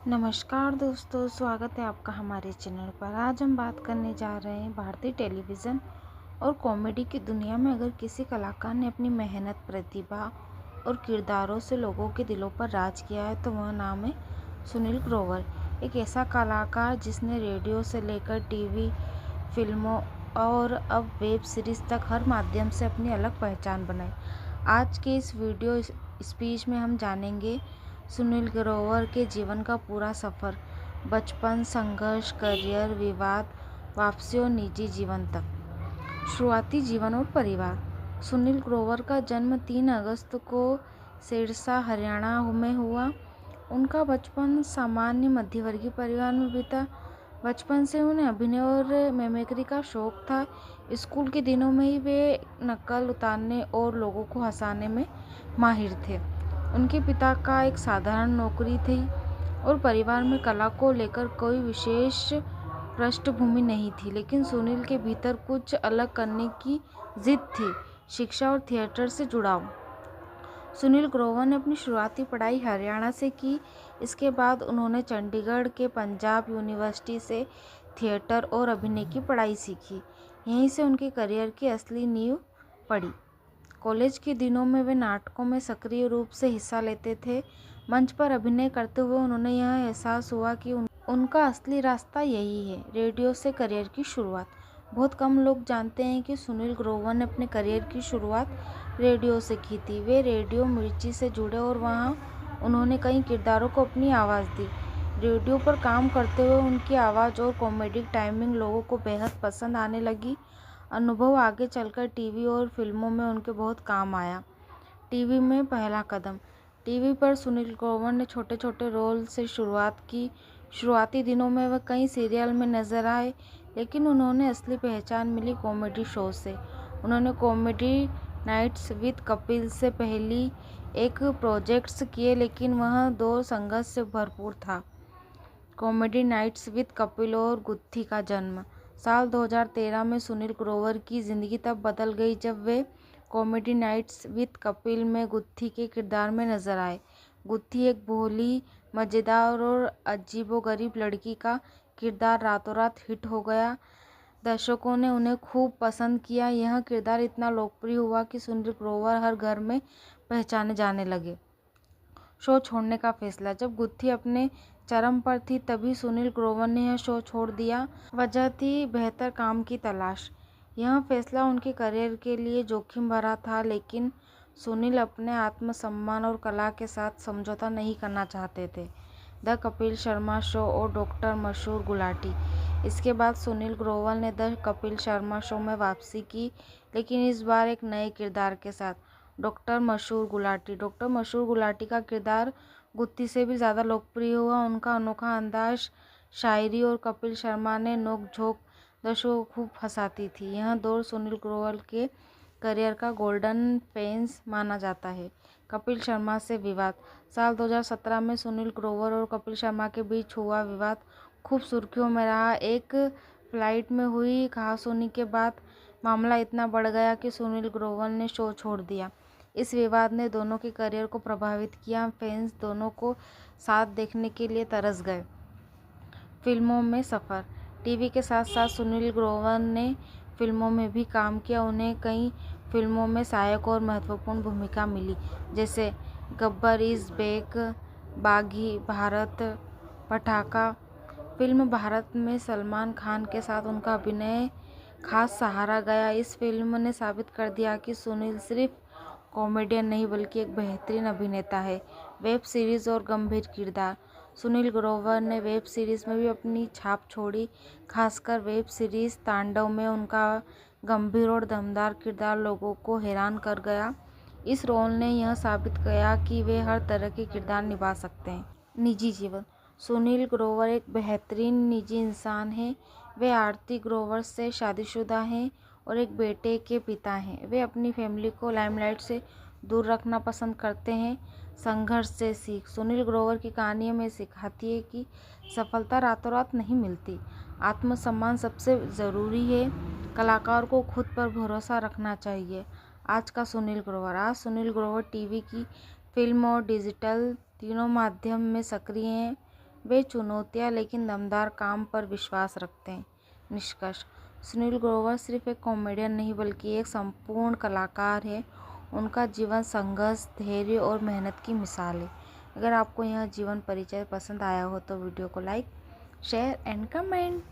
नमस्कार दोस्तों, स्वागत है आपका हमारे चैनल पर। आज हम बात करने जा रहे हैं भारतीय टेलीविज़न और कॉमेडी की दुनिया में अगर किसी कलाकार ने अपनी मेहनत, प्रतिभा और किरदारों से लोगों के दिलों पर राज किया है तो वह नाम है सुनील ग्रोवर। एक ऐसा कलाकार जिसने रेडियो से लेकर टीवी, फिल्मों और अब वेब सीरीज़ तक हर माध्यम से अपनी अलग पहचान बनाई। आज के इस वीडियो स्पीच में हम जानेंगे सुनील ग्रोवर के जीवन का पूरा सफ़र, बचपन, संघर्ष, करियर, विवाद, वापसी और निजी जीवन तक। शुरुआती जीवन और परिवार। सुनील ग्रोवर का जन्म 3 अगस्त को सिरसा, हरियाणा में हुआ। उनका बचपन सामान्य मध्यवर्गीय परिवार में बीता। बचपन से उन्हें अभिनय और मिमिक्री का शौक था। स्कूल के दिनों में ही वे नकल उतारने और लोगों को हंसाने में माहिर थे। उनके पिता का एक साधारण नौकरी थी और परिवार में कला को लेकर कोई विशेष पृष्ठभूमि नहीं थी, लेकिन सुनील के भीतर कुछ अलग करने की जिद थी, शिक्षा और थिएटर से जुड़ाव। सुनील ग्रोवर ने अपनी शुरुआती पढ़ाई हरियाणा से की। इसके बाद उन्होंने चंडीगढ़ के पंजाब यूनिवर्सिटी से थिएटर और अभिनय की पढ़ाई सीखी। यहीं से उनके करियर की असली नींव पड़ी। कॉलेज के दिनों में वे नाटकों में सक्रिय रूप से हिस्सा लेते थे। मंच पर अभिनय करते हुए उन्होंने यह एहसास हुआ कि उनका असली रास्ता यही है। रेडियो से करियर की शुरुआत। बहुत कम लोग जानते हैं कि सुनील ग्रोवर ने अपने करियर की शुरुआत रेडियो से की थी। वे रेडियो मिर्ची से जुड़े और वहां उन्होंने कई किरदारों को अपनी आवाज़ दी। रेडियो पर काम करते हुए उनकी आवाज़ और कॉमेडिक टाइमिंग लोगों को बेहद पसंद आने लगी। अनुभव आगे चलकर टीवी और फिल्मों में उनके बहुत काम आया। टीवी में पहला कदम। टीवी पर सुनील ग्रोवर ने छोटे छोटे रोल से शुरुआत की। शुरुआती दिनों में वह कई सीरियल में नजर आए, लेकिन उन्होंने असली पहचान मिली कॉमेडी शो से। उन्होंने कॉमेडी नाइट्स विद कपिल से पहली एक प्रोजेक्ट्स किए, लेकिन वह दो संघर्ष से भरपूर था। कॉमेडी नाइट्स विद कपिल और गुत्थी का जन्म। साल 2013 में सुनील ग्रोवर की ज़िंदगी तब बदल गई जब वे कॉमेडी नाइट्स विद कपिल में गुत्थी के किरदार में नजर आए। गुत्थी एक भोली, मज़ेदार और अजीबोगरीब लड़की का किरदार रातों रात हिट हो गया। दर्शकों ने उन्हें खूब पसंद किया। यह किरदार इतना लोकप्रिय हुआ कि सुनील ग्रोवर हर घर में पहचाने जाने लगे। शो छोड़ने का फैसला। जब गुत्थी अपने चरम पर थी तभी सुनील ग्रोवर ने यह शो छोड़ दिया। वजह थी बेहतर काम की तलाश। यह फैसला उनके करियर के लिए जोखिम भरा था, लेकिन सुनील अपने आत्मसम्मान और कला के साथ समझौता नहीं करना चाहते थे। द कपिल शर्मा शो और डॉक्टर मशहूर गुलाटी। इसके बाद सुनील ग्रोवर ने द कपिल शर्मा शो में वापसी की, लेकिन इस बार एक नए किरदार के साथ, डॉक्टर मशहूर गुलाटी। डॉक्टर मशहूर गुलाटी का किरदार गुत्थी से भी ज़्यादा लोकप्रिय हुआ। उनका अनोखा अंदाज, शायरी और कपिल शर्मा ने नोक-झोंक दर्शकों को खूब हंसाती थी। यह दौर सुनील ग्रोवर के करियर का गोल्डन फेज माना जाता है। कपिल शर्मा से विवाद। साल 2017 में सुनील ग्रोवर और कपिल शर्मा के बीच हुआ विवाद खूब सुर्खियों में रहा। एक फ्लाइट में हुई कहासुनी के बाद मामला इतना बढ़ गया कि सुनील ग्रोवर ने शो छोड़ दिया। इस विवाद ने दोनों के करियर को प्रभावित किया। फैंस दोनों को साथ देखने के लिए तरस गए। फिल्मों में सफ़र। टीवी के साथ साथ सुनील ग्रोवर ने फिल्मों में भी काम किया। उन्हें कई फिल्मों में सहायक और महत्वपूर्ण भूमिका मिली, जैसे गब्बर इज़ बैक, बागी, भारत, पटाखा। फिल्म भारत में सलमान खान के साथ उनका अभिनय खास सहारा गया। इस फिल्म ने साबित कर दिया कि सुनील सिर्फ कॉमेडियन नहीं बल्कि एक बेहतरीन अभिनेता है। वेब सीरीज़ और गंभीर किरदार। सुनील ग्रोवर ने वेब सीरीज़ में भी अपनी छाप छोड़ी, खासकर वेब सीरीज़ तांडव में उनका गंभीर और दमदार किरदार लोगों को हैरान कर गया। इस रोल ने यह साबित किया कि वे हर तरह के किरदार निभा सकते हैं। निजी जीवन। सुनील ग्रोवर एक बेहतरीन निजी इंसान हैं। वे आरती ग्रोवर से शादीशुदा हैं और एक बेटे के पिता हैं। वे अपनी फैमिली को लाइमलाइट से दूर रखना पसंद करते हैं। संघर्ष से सीख। सुनील ग्रोवर की कहानी हमें सिखाती है कि सफलता रातों रात नहीं मिलती। आत्मसम्मान सबसे ज़रूरी है। कलाकार को खुद पर भरोसा रखना चाहिए। आज का सुनील ग्रोवर। आज सुनील ग्रोवर टीवी की, फिल्म और डिजिटल तीनों माध्यम में सक्रिय हैं। वे चुनौतियाँ लेकिन दमदार काम पर विश्वास रखते हैं। निष्कर्ष, सुनील ग्रोवर सिर्फ एक कॉमेडियन नहीं बल्कि एक संपूर्ण कलाकार है। उनका जीवन संघर्ष, धैर्य और मेहनत की मिसाल है। अगर आपको यह जीवन परिचय पसंद आया हो तो वीडियो को लाइक, शेयर एंड कमेंट।